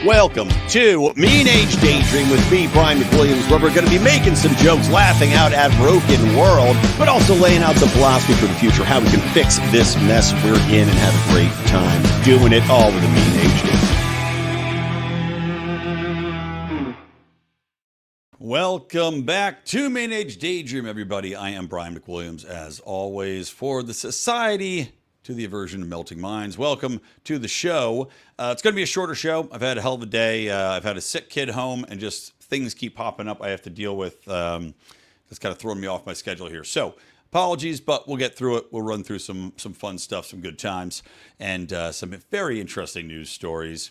Welcome to Mean Age Daydream with me, Brian McWilliams, where we're going to be making some jokes, laughing out at broken world, but also laying out some philosophy for the future, how we can fix this mess we're in and have a great time doing it all with a Mean Age Daydream. Welcome back to Mean Age Daydream, everybody. I am Brian McWilliams, as always, for the Society to the Aversion of Melting Minds. Welcome to the show. It's going to be a shorter show. I've had a hell of a day. I've had a sick kid home, and just things keep popping up I have to deal with. It's kind of throwing me off my schedule here. So apologies, but we'll get through it. We'll run through some fun stuff, some good times, and some very interesting news stories.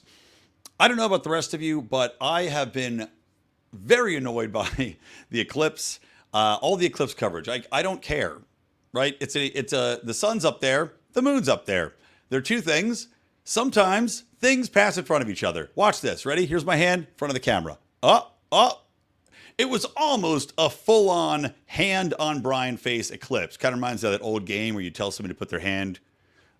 I don't know about the rest of you, but I have been very annoyed by the eclipse, all the eclipse coverage. I don't care, right? The sun's up there. The moon's up there. There are two things. Sometimes things pass in front of each other. Watch this. Ready? Here's my hand in front of the camera. It was almost a full-on hand-on-Brian face eclipse. Kind of reminds me of that old game where you tell somebody to put their hand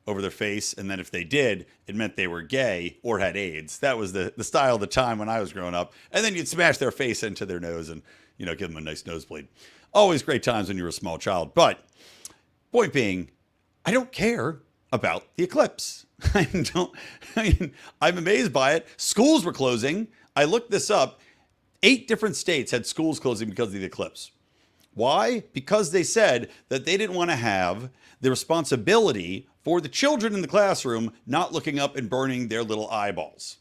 over their face, and then if they did, it meant they were gay or had AIDS. That was the style of the time when I was growing up. And then you'd smash their face into their nose and, give them a nice nosebleed. Always great times when you were a small child. But point being, I don't care about the eclipse. I'm amazed by it. Schools were closing. I looked this up. 8 different states had schools closing because of the eclipse. Why? Because they said that they didn't want to have the responsibility for the children in the classroom not looking up and burning their little eyeballs.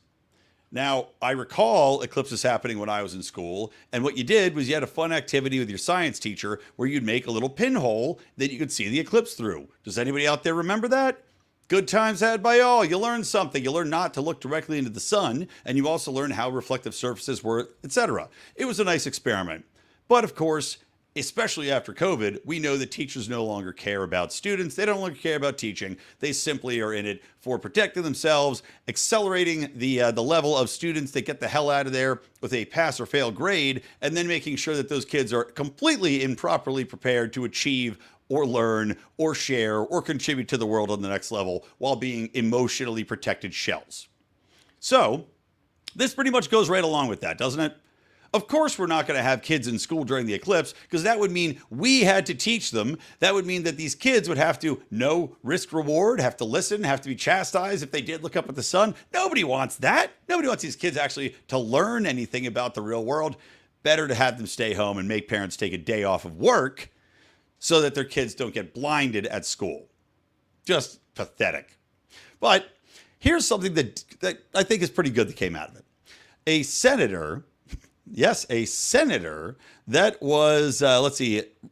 Now, I recall eclipses happening when I was in school, and what you did was you had a fun activity with your science teacher where you'd make a little pinhole that you could see the eclipse through. Does anybody out there remember that? Good times had by all. You learned something. You learned not to look directly into the sun, and you also learned how reflective surfaces were, etc. It was a nice experiment. But of course, especially after COVID, we know that teachers no longer care about students. They don't longer care about teaching. They simply are in it for protecting themselves, accelerating the level of students that get the hell out of there with a pass or fail grade, and then making sure that those kids are completely improperly prepared to achieve or learn or share or contribute to the world on the next level while being emotionally protected shells. So this pretty much goes right along with that, doesn't it? Of course, we're not going to have kids in school during the eclipse because that would mean we had to teach them. That would mean that these kids would have to know risk reward, have to listen, have to be chastised if they did look up at the sun. Nobody wants that. Nobody wants these kids actually to learn anything about the real world. Better to have them stay home and make parents take a day off of work so that their kids don't get blinded at school. Just pathetic. But here's something that I think is pretty good that came out of it. A senator... Yes, a senator that was,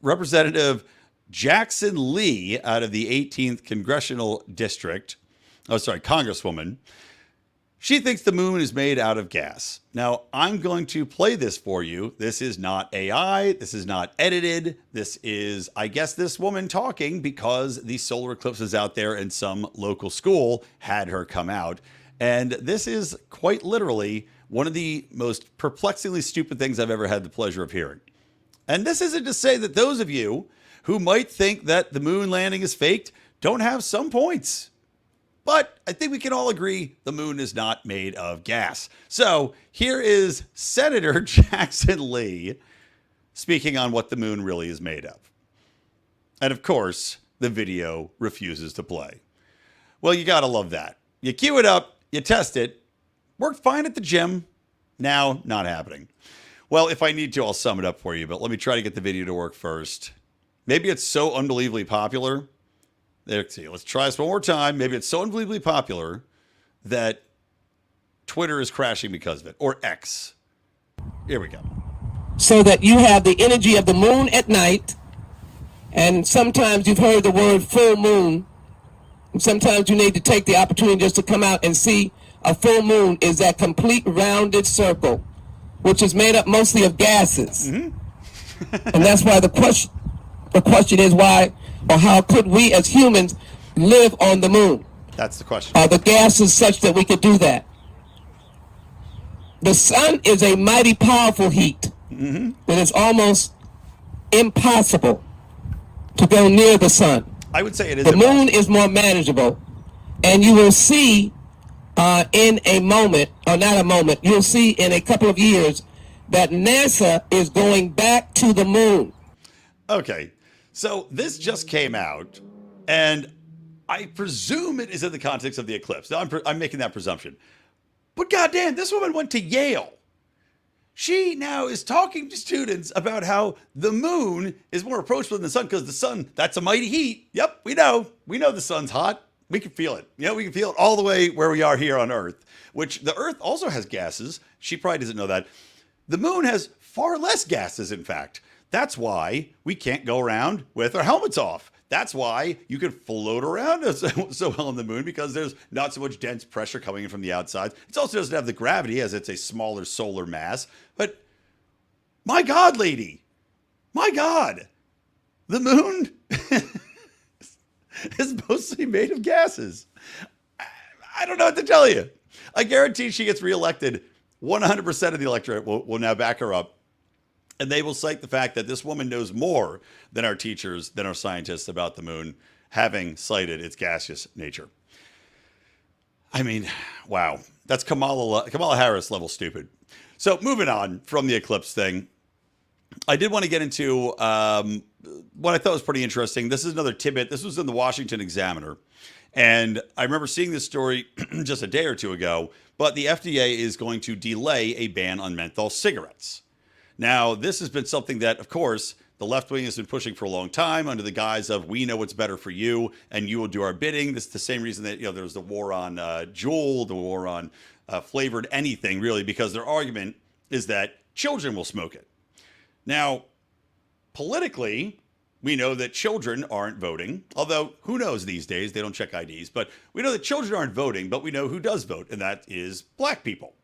Representative Jackson Lee out of the 18th Congressional District. Congresswoman. She thinks the moon is made out of gas. Now, I'm going to play this for you. This is not AI. This is not edited. This is, I guess, this woman talking because the solar eclipse is out there and some local school had her come out. And this is quite literally one of the most perplexingly stupid things I've ever had the pleasure of hearing. And this isn't to say that those of you who might think that the moon landing is faked don't have some points. But I think we can all agree the moon is not made of gas. So here is Senator Jackson Lee speaking on what the moon really is made of. And of course, the video refuses to play. Well, you gotta love that. You cue it up, you test it, worked fine at the gym. Now, not happening. Well, if I need to, I'll sum it up for you, but let me try to get the video to work first. Maybe it's so unbelievably popular. Let's try this one more time. Maybe it's so unbelievably popular that Twitter is crashing because of it, or X. Here we go. So that you have the energy of the moon at night, and sometimes you've heard the word full moon, and sometimes you need to take the opportunity just to come out and see a full moon is that complete rounded circle, which is made up mostly of gases. Mm-hmm. And that's why the question is why or how could we as humans live on the moon? That's the question. Are the gases such that we could do that? The sun is a mighty powerful heat. Mm-hmm. That is almost impossible to go near the sun. I would say it is. The moon is more manageable, and you will see in a moment or not a moment, you'll see in a couple of years that NASA is going back to the moon. Okay, so this just came out, and I presume it is in the context of the eclipse. Now, I'm making that presumption. But goddamn, this woman went to Yale. She now is talking to students about how the moon is more approachable than the sun because the sun, that's a mighty heat. Yep, we know. We know the sun's hot. We can feel it. You know, we can feel it all the way where we are here on Earth, which the Earth also has gases. She probably doesn't know that. The moon has far less gases, in fact. That's why we can't go around with our helmets off. That's why you can float around so well on the moon, because there's not so much dense pressure coming in from the outside. It also doesn't have the gravity, as it's a smaller solar mass. But my God, lady, my God, the moon is mostly made of gases. I don't know what to tell you. I guarantee she gets reelected. 100% of the electorate will now back her up. And they will cite the fact that this woman knows more than our teachers, than our scientists about the moon, having cited its gaseous nature. I mean, wow. That's Kamala Harris level stupid. So moving on from the eclipse thing, I did want to get into what I thought was pretty interesting. This is another tidbit. This was in the Washington Examiner. And I remember seeing this story just a day or two ago, but the FDA is going to delay a ban on menthol cigarettes. Now, this has been something that, of course, the left wing has been pushing for a long time under the guise of, we know what's better for you and you will do our bidding. This is the same reason that, there was the war on Juul, the war on flavored anything, really, because their argument is that children will smoke it. Now, politically, we know that children aren't voting, although who knows these days, they don't check IDs, but we know that children aren't voting, but we know who does vote, and that is black people.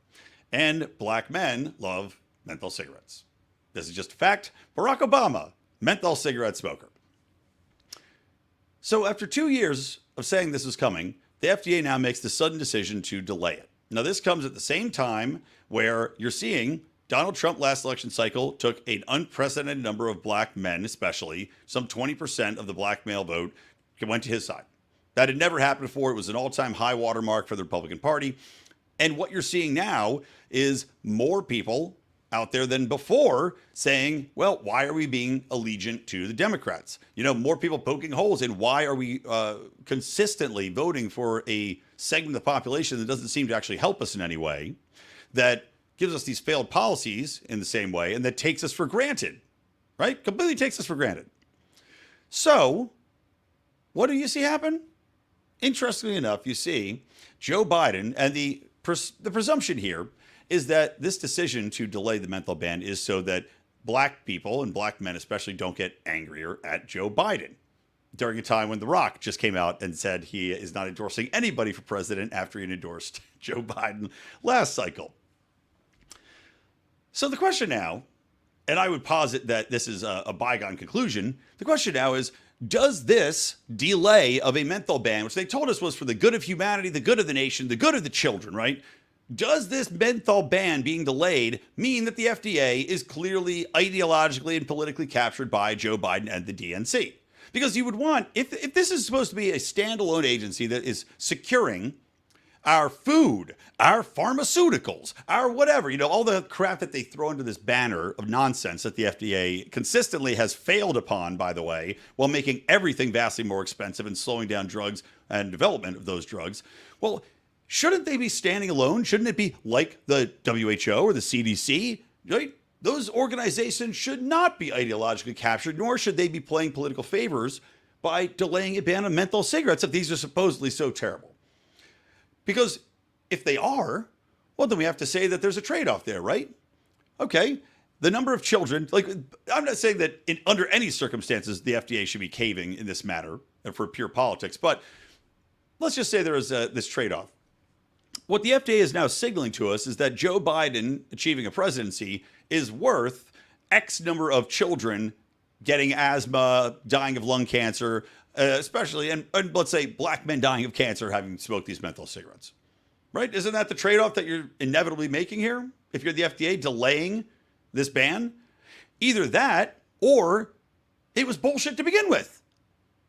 And black men love menthol cigarettes. This is just a fact. Barack Obama, menthol cigarette smoker. So after 2 years of saying this is coming, the FDA now makes the sudden decision to delay it. Now, this comes at the same time where you're seeing Donald Trump last election cycle took an unprecedented number of black men, especially some 20% of the black male vote went to his side. That had never happened before. It was an all-time high watermark for the Republican Party. And what you're seeing now is more people out there than before saying, well, why are we being allegiant to the Democrats? More people poking holes in why are we consistently voting for a segment of the population that doesn't seem to actually help us in any way, that gives us these failed policies in the same way, and that takes us for granted, right? Completely takes us for granted. So what do you see happen? Interestingly enough, you see Joe Biden, and the presumption here is that this decision to delay the menthol ban is so that black people, and black men especially, don't get angrier at Joe Biden during a time when The Rock just came out and said he is not endorsing anybody for president after he endorsed Joe Biden last cycle. So the question now, and I would posit that this is a bygone conclusion, the question now is, does this delay of a menthol ban, which they told us was for the good of humanity, the good of the nation, the good of the children, right? Does this menthol ban being delayed mean that the FDA is clearly ideologically and politically captured by Joe Biden and the DNC? Because you would want, if this is supposed to be a standalone agency that is securing our food, our pharmaceuticals, our whatever, all the crap that they throw into this banner of nonsense that the FDA consistently has failed upon, by the way, while making everything vastly more expensive and slowing down drugs and development of those drugs. Well, shouldn't they be standing alone? Shouldn't it be like the WHO or the CDC? Right? Those organizations should not be ideologically captured, nor should they be playing political favors by delaying a ban on menthol cigarettes if these are supposedly so terrible. Because if they are, well, then we have to say that there's a trade-off there, right? Okay, the number of children, I'm not saying that under any circumstances the FDA should be caving in this matter for pure politics, but let's just say there is this trade-off. What the FDA is now signaling to us is that Joe Biden achieving a presidency is worth X number of children getting asthma, dying of lung cancer, especially, and let's say black men dying of cancer having smoked these menthol cigarettes, right? Isn't that the trade-off that you're inevitably making here? If you're the FDA delaying this ban, either that or it was bullshit to begin with,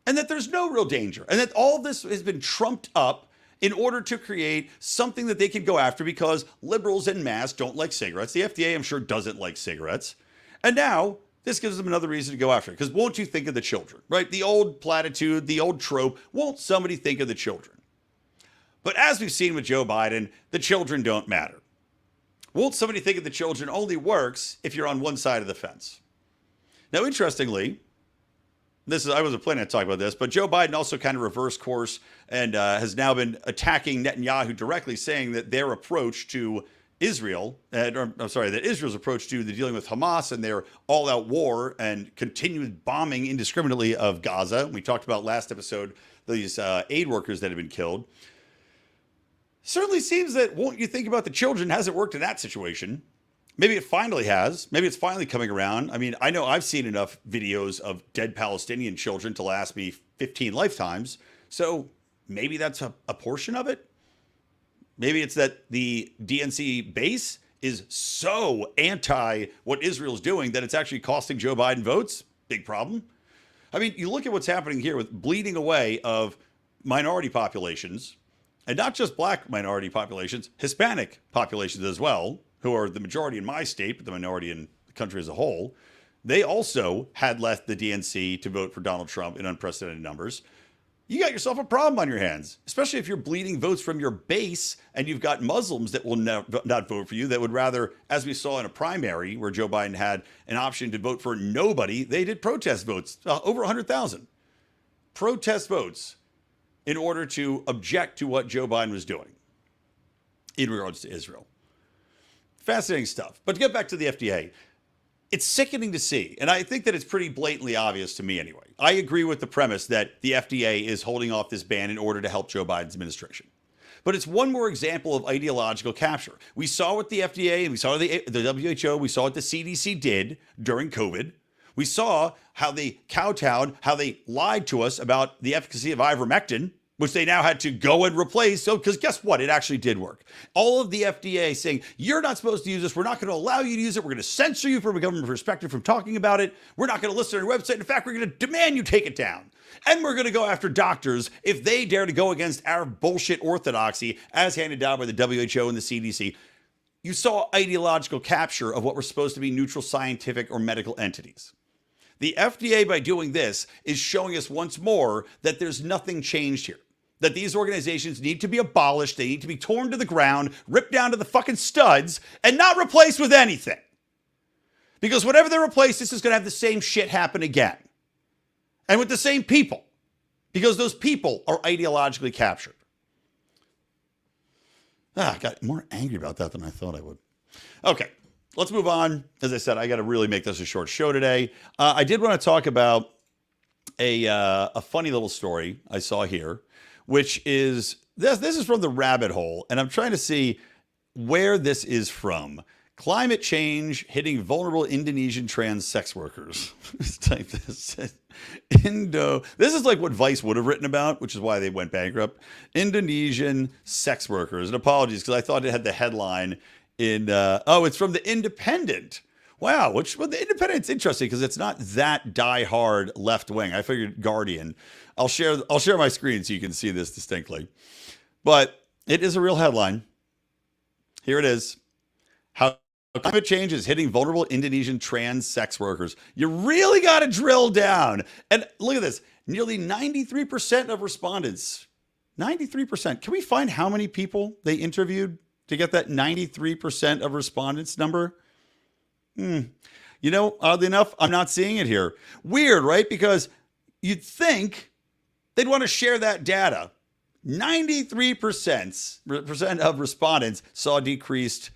and that there's no real danger, and that all of this has been trumped up in order to create something that they can go after because liberals en masse don't like cigarettes. The FDA, I'm sure, doesn't like cigarettes. And now this gives them another reason to go after it. Because won't you think of the children, right? The old platitude, the old trope, won't somebody think of the children? But as we've seen with Joe Biden, the children don't matter. Won't somebody think of the children only works if you're on one side of the fence. Now, interestingly, I wasn't planning to talk about this, but Joe Biden also kind of reversed course and has now been attacking Netanyahu directly, saying that their approach to Israel, that Israel's approach to the dealing with Hamas and their all-out war and continued bombing indiscriminately of Gaza. We talked about last episode these aid workers that have been killed. Certainly seems that won't you think about the children hasn't worked in that situation. Maybe it finally has. Maybe it's finally coming around. I mean, I know I've seen enough videos of dead Palestinian children to last me 15 lifetimes. So maybe that's a portion of it. Maybe it's that the DNC base is so anti what Israel's doing that it's actually costing Joe Biden votes. Big problem. I mean, you look at what's happening here with bleeding away of minority populations, and not just black minority populations, Hispanic populations as well, who are the majority in my state, but the minority in the country as a whole. They also had left the DNC to vote for Donald Trump in unprecedented numbers. You got yourself a problem on your hands, especially if you're bleeding votes from your base and you've got Muslims that will not vote for you, that would rather, as we saw in a primary where Joe Biden had an option to vote for nobody, they did protest votes, over 100,000 protest votes in order to object to what Joe Biden was doing in regards to Israel. Fascinating stuff. But to get back to the FDA, it's sickening to see. And I think that it's pretty blatantly obvious to me anyway. I agree with the premise that the FDA is holding off this ban in order to help Joe Biden's administration. But it's one more example of ideological capture. We saw what the FDA and we saw the WHO, we saw what the CDC did during COVID. We saw how they kowtowed, how they lied to us about the efficacy of ivermectin, which they now had to go and replace. So, because guess what? It actually did work. All of the FDA saying, you're not supposed to use this. We're not going to allow you to use it. We're going to censor you from a government perspective from talking about it. We're not going to list it on your website. In fact, we're going to demand you take it down. And we're going to go after doctors if they dare to go against our bullshit orthodoxy as handed down by the WHO and the CDC. You saw ideological capture of what were supposed to be neutral scientific or medical entities. The FDA, by doing this, is showing us once more that there's nothing changed here. That these organizations need to be abolished, they need to be torn to the ground, ripped down to the fucking studs, and not replaced with anything. Because whatever they're replaced, this is going to have the same shit happen again. And with the same people. Because those people are ideologically captured. I got more angry about that than I thought I would. Okay, let's move on. As I said, I got to really make this a short show today. I did want to talk about a funny little story I saw here, which is, this is from the rabbit hole, and I'm trying to see where this is from. Climate change hitting vulnerable Indonesian trans sex workers. Let's type this. This is like what Vice would have written about, which is why they went bankrupt. Indonesian sex workers. And apologies, because I thought it had the headline in, it's from the Independent. Wow, well, the Independent's interesting because it's not that die-hard left-wing. I figured Guardian. I'll share my screen so you can see this distinctly. But it is a real headline. Here it is. How climate change is hitting vulnerable Indonesian trans sex workers. You really got to drill down. And look at this. Nearly 93% of respondents. 93%. Can we find how many people they interviewed to get that 93% of respondents number? You know, oddly enough, I'm not seeing it here. Weird, right? Because you'd think they'd want to share that data. 93% of respondents saw decreased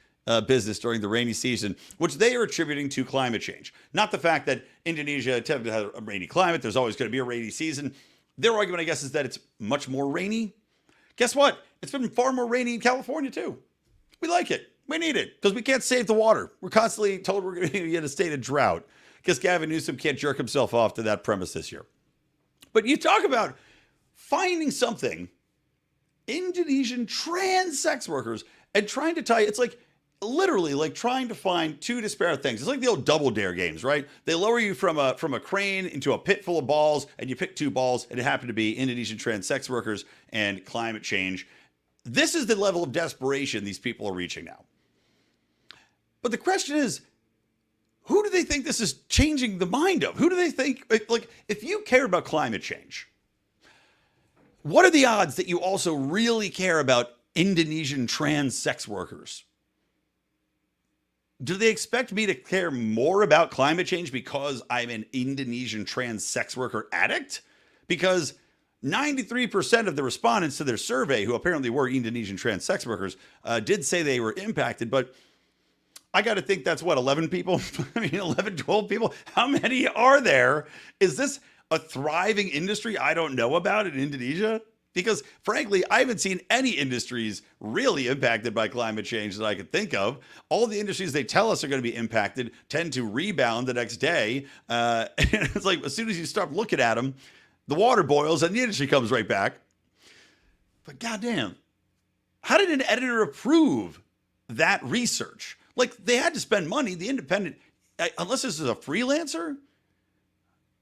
business during the rainy season, which they are attributing to climate change. Not the fact that Indonesia tends to have a rainy climate. There's always going to be a rainy season. Their argument, I guess, is that it's much more rainy. Guess what? It's been far more rainy in California, too. We like it. We need it because we can't save the water. We're constantly told we're going to be in a state of drought because Gavin Newsom can't jerk himself off to that premise this year. But you talk about finding something, Indonesian trans sex workers, and trying to tie, it's like literally like trying to find two disparate things. It's like the old double dare games, right? They lower you from a crane into a pit full of balls and you pick two balls and it happened to be Indonesian trans sex workers and climate change. This is the level of desperation these people are reaching now. But the question is, who do they think this is changing the mind of? Who do they think, like, if you care about climate change, what are the odds that you also really care about Indonesian trans sex workers? Do they expect me to care more about climate change because I'm an Indonesian trans sex worker addict? Because 93% of the respondents to their survey, who apparently were Indonesian trans sex workers, did say they were impacted. But I got to think that's what, 11 people? I mean, 11, 12 people? How many are there? Is this a thriving industry I don't know about in Indonesia? Because frankly, I haven't seen any industries really impacted by climate change that I could think of. All the industries they tell us are going to be impacted tend to rebound the next day. And it's like, as soon as you start looking at them, the water boils and the industry comes right back. But goddamn, how did an editor approve that research? Like, they had to spend money. The Independent, unless this is a freelancer,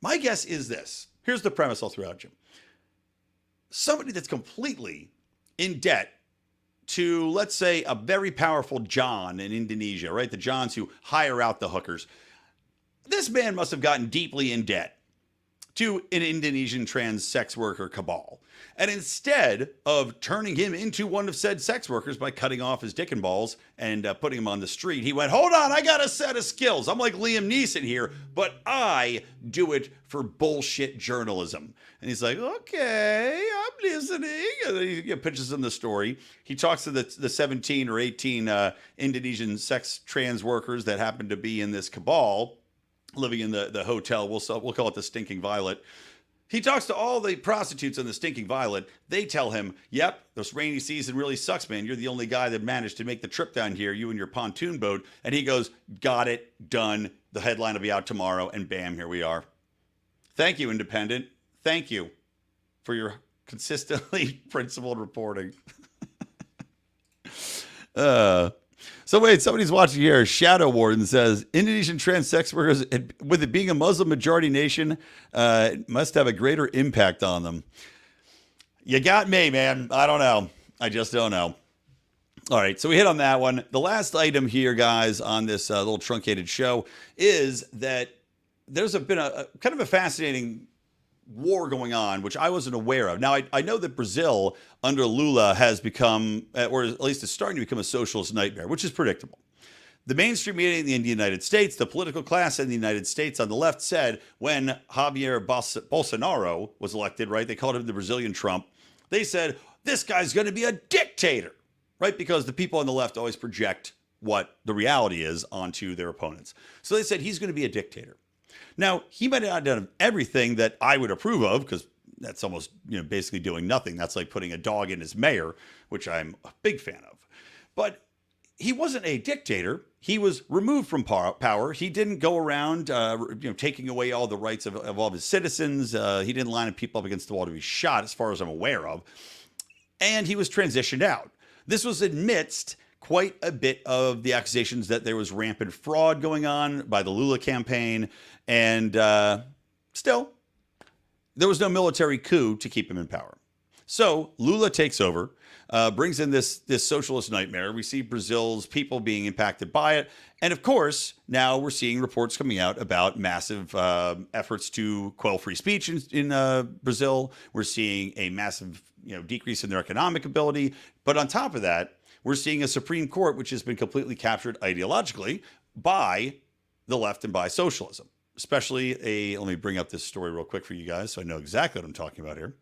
my guess is this. Here's the premise I'll throw out, Jim. Somebody that's completely in debt to, let's say, a very powerful John in Indonesia, right? The Johns who hire out the hookers. This man must have gotten deeply in debt to an Indonesian trans sex worker cabal. And instead of turning him into one of said sex workers by cutting off his dick and balls and putting him on the street, he went, hold on, I got a set of skills. I'm like Liam Neeson here, but I do it for bullshit journalism. And he's like, okay, I'm listening. And then he pitches him the story. He talks to the 17 or 18 Indonesian sex trans workers that happen to be in this cabal, living in the hotel. We'll call it the Stinking Violet. He talks to all the prostitutes in the Stinking Violet. They tell him, yep, this rainy season really sucks, man. You're the only guy that managed to make the trip down here, you and your pontoon boat. And he goes, got it, done. The headline will be out tomorrow. And bam, here we are. Thank you, Independent. Thank you for your consistently principled reporting. So wait, somebody's watching here. Shadow Warden says, Indonesian trans sex workers, with it being a Muslim majority nation, must have a greater impact on them. You got me, man. I don't know. I just don't know. All right, so we hit on that one. The last item here, guys, on this little truncated show is that there's been a kind of a fascinating war going on, which I wasn't aware of. Now, I know that Brazil under Lula has become, or at least is starting to become, a socialist nightmare, which is predictable. The mainstream media in the United States, the political class in the United States on the left said when Javier Bolsonaro was elected, right, they called him the Brazilian Trump. They said, this guy's going to be a dictator, right? Because the people on the left always project what the reality is onto their opponents. So they said he's going to be a dictator. Now, he might not have done everything that I would approve of, because that's almost, basically doing nothing. That's like putting a dog in as mayor, which I'm a big fan of. But he wasn't a dictator. He was removed from power. He didn't go around, taking away all the rights of all of his citizens. He didn't line people up against the wall to be shot, as far as I'm aware of. And he was transitioned out. This was amidst quite a bit of the accusations that there was rampant fraud going on by the Lula campaign. And still, there was no military coup to keep him in power. So Lula takes over, brings in this socialist nightmare. We see Brazil's people being impacted by it. And of course, now we're seeing reports coming out about massive efforts to quell free speech in Brazil. We're seeing a massive decrease in their economic ability. But on top of that, we're seeing a Supreme Court which has been completely captured ideologically by the left and by socialism. Especially let me bring up this story real quick for you guys so I know exactly what I'm talking about here.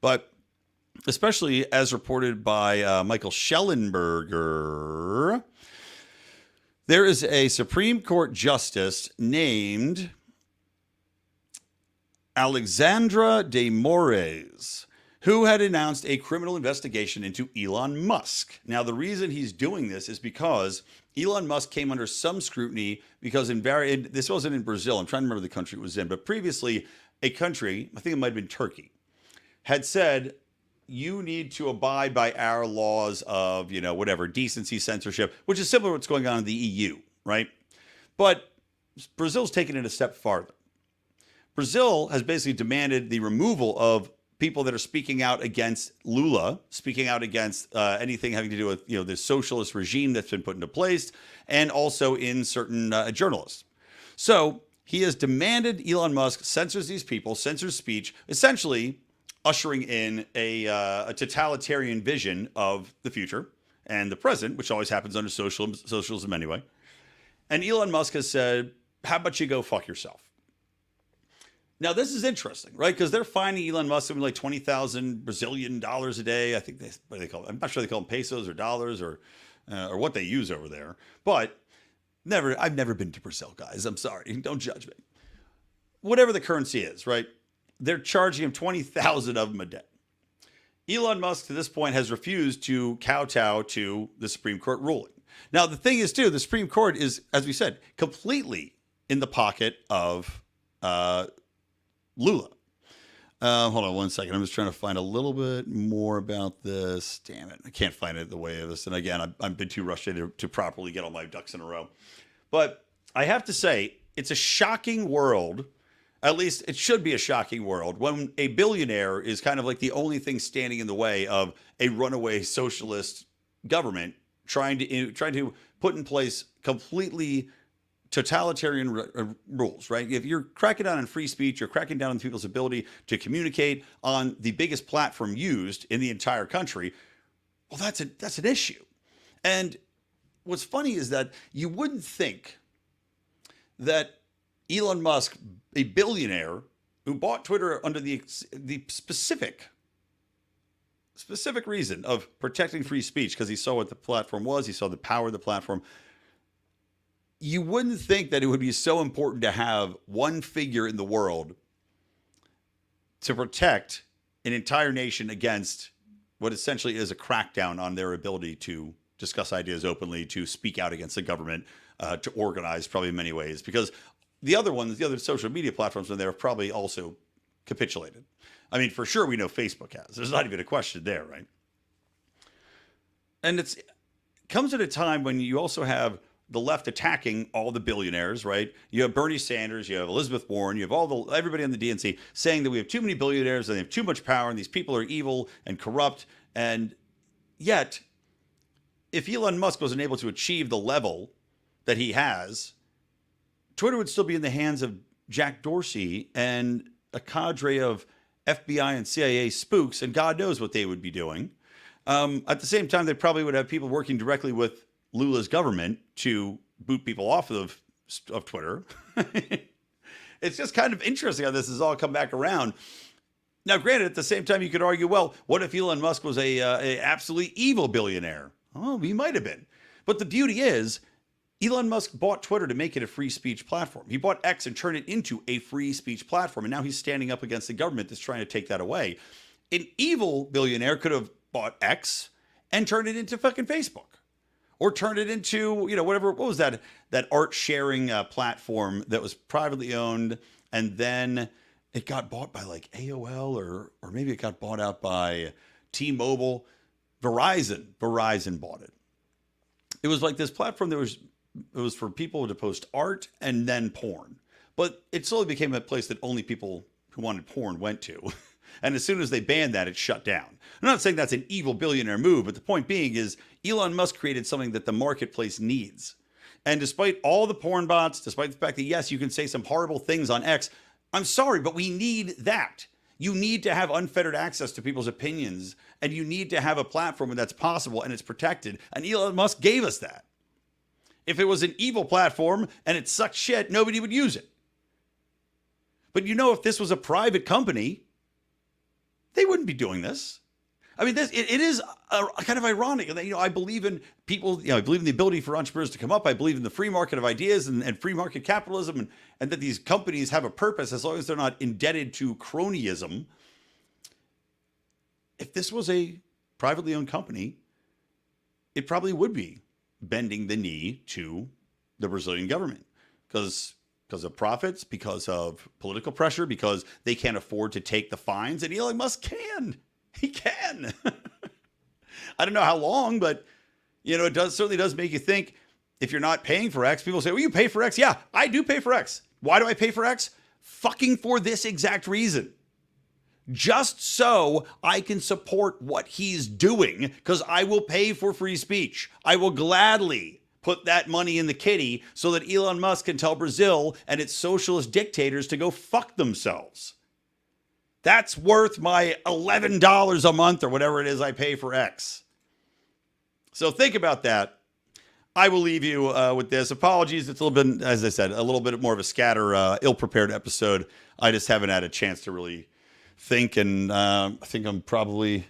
But especially as reported by Michael Schellenberger, there is a Supreme Court justice named Alexandra de Moraes, who had announced a criminal investigation into Elon Musk. Now, the reason he's doing this is because Elon Musk came under some scrutiny because this wasn't in Brazil. I'm trying to remember the country it was in, but previously a country, I think it might have been Turkey, had said, you need to abide by our laws of, decency, censorship, which is similar to what's going on in the EU, right? But Brazil's taken it a step farther. Brazil has basically demanded the removal of people that are speaking out against Lula, speaking out against anything having to do with the socialist regime that's been put into place, and also in certain journalists. So he has demanded Elon Musk censors these people, censors speech, essentially ushering in a totalitarian vision of the future and the present, which always happens under socialism anyway. And Elon Musk has said, how about you go fuck yourself? Now, this is interesting, right? Because they're fining Elon Musk something like 20,000 Brazilian dollars a day. I think what do they call it? I'm not sure they call them pesos or dollars or what they use over there. But I've never been to Brazil, guys. I'm sorry. Don't judge me. Whatever the currency is, right? They're charging him 20,000 of them a day. Elon Musk, to this point, has refused to kowtow to the Supreme Court ruling. Now, the thing is, too, the Supreme Court is, as we said, completely in the pocket of Lula. Hold on one second. I'm just trying to find a little bit more about this. Damn it. I can't find it the way of this. And again, I've been too rushed to properly get all my ducks in a row. But I have to say, it's a shocking world. At least it should be a shocking world when a billionaire is kind of like the only thing standing in the way of a runaway socialist government trying to put in place completely totalitarian rules, right? If you're cracking down on free speech, you're cracking down on people's ability to communicate on the biggest platform used in the entire country. Well, that's an issue. And what's funny is that you wouldn't think that Elon Musk, a billionaire who bought Twitter under the specific reason of protecting free speech because he saw what the platform was, he saw the power of the platform. You wouldn't think that it would be so important to have one figure in the world to protect an entire nation against what essentially is a crackdown on their ability to discuss ideas openly, to speak out against the government, to organize probably in many ways. Because the other social media platforms in there have probably also capitulated. I mean, for sure, we know Facebook has. There's not even a question there, right? And it comes at a time when you also have the left attacking all the billionaires, right? You have Bernie Sanders, you have Elizabeth Warren, you have everybody on the DNC saying that we have too many billionaires and they have too much power and these people are evil and corrupt. And yet, if Elon Musk wasn't able to achieve the level that he has, Twitter would still be in the hands of Jack Dorsey and a cadre of FBI and CIA spooks, and God knows what they would be doing. At the same time, they probably would have people working directly with Lula's government to boot people off of Twitter. It's just kind of interesting how this has all come back around. Now, granted, at the same time, you could argue, well, what if Elon Musk was a absolutely evil billionaire? Oh, he might have been. But the beauty is, Elon Musk bought Twitter to make it a free speech platform. He bought X and turned it into a free speech platform. And now he's standing up against the government that's trying to take that away. An evil billionaire could have bought X and turned it into fucking Facebook. Or turned it into, whatever, what was that art sharing platform that was privately owned, and then it got bought by like AOL or maybe it got bought out by T-Mobile. Verizon bought it. It was like this platform that was for people to post art and then porn. But it slowly became a place that only people who wanted porn went to. And as soon as they banned that, it shut down. I'm not saying that's an evil billionaire move, but the point being is Elon Musk created something that the marketplace needs. And despite all the porn bots, despite the fact that, yes, you can say some horrible things on X, I'm sorry, but we need that. You need to have unfettered access to people's opinions, and you need to have a platform where that's possible and it's protected. And Elon Musk gave us that. If it was an evil platform and it sucked shit, nobody would use it. But if this was a private company, they wouldn't be doing this. I mean, it is kind of ironic. I believe in people, I believe in the ability for entrepreneurs to come up. I believe in the free market of ideas and free market capitalism and that these companies have a purpose as long as they're not indebted to cronyism. If this was a privately owned company, it probably would be bending the knee to the Brazilian government because of profits, because of political pressure, because they can't afford to take the fines. And Elon Musk can. He can. I don't know how long, but it certainly does make you think. If you're not paying for X, people say, well, you pay for X. Yeah, I do pay for X. Why do I pay for X? Fucking for this exact reason. just so I can support what he's doing, because I will pay for free speech. I will gladly put that money in the kitty so that Elon Musk can tell Brazil and its socialist dictators to go fuck themselves. That's worth my $11 a month or whatever it is I pay for X. So think about that. I will leave you with this. Apologies. It's a little bit, as I said, a little bit more of a scatter, ill-prepared episode. I just haven't had a chance to really think, and I think I'm probably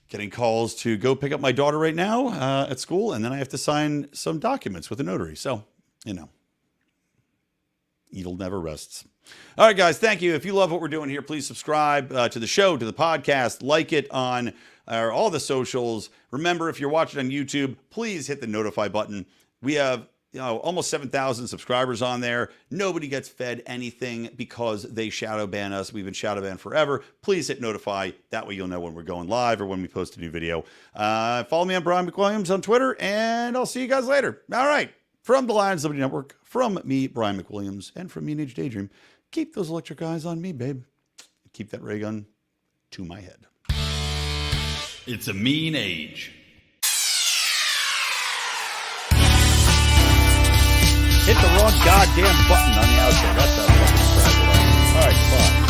getting calls to go pick up my daughter right now at school, and then I have to sign some documents with a notary. So, evil never rests. All right, guys, thank you. If you love what we're doing here, please subscribe to the show, to the podcast, like it on all the socials. Remember, if you're watching on YouTube, please hit the notify button. We have almost 7,000 subscribers on there. Nobody gets fed anything because they shadow ban us. We've been shadow banned forever. Please hit notify. That way you'll know when we're going live or when we post a new video. Follow me on Brian McWilliams on Twitter, and I'll see you guys later. All right. From the Lions Liberty Network, from me, Brian McWilliams, and from Mean Age Daydream, keep those electric eyes on me, babe. Keep that ray gun to my head. It's a mean age. Hit the wrong goddamn button on the outro. That's how fucking fragile I am. All right, bye.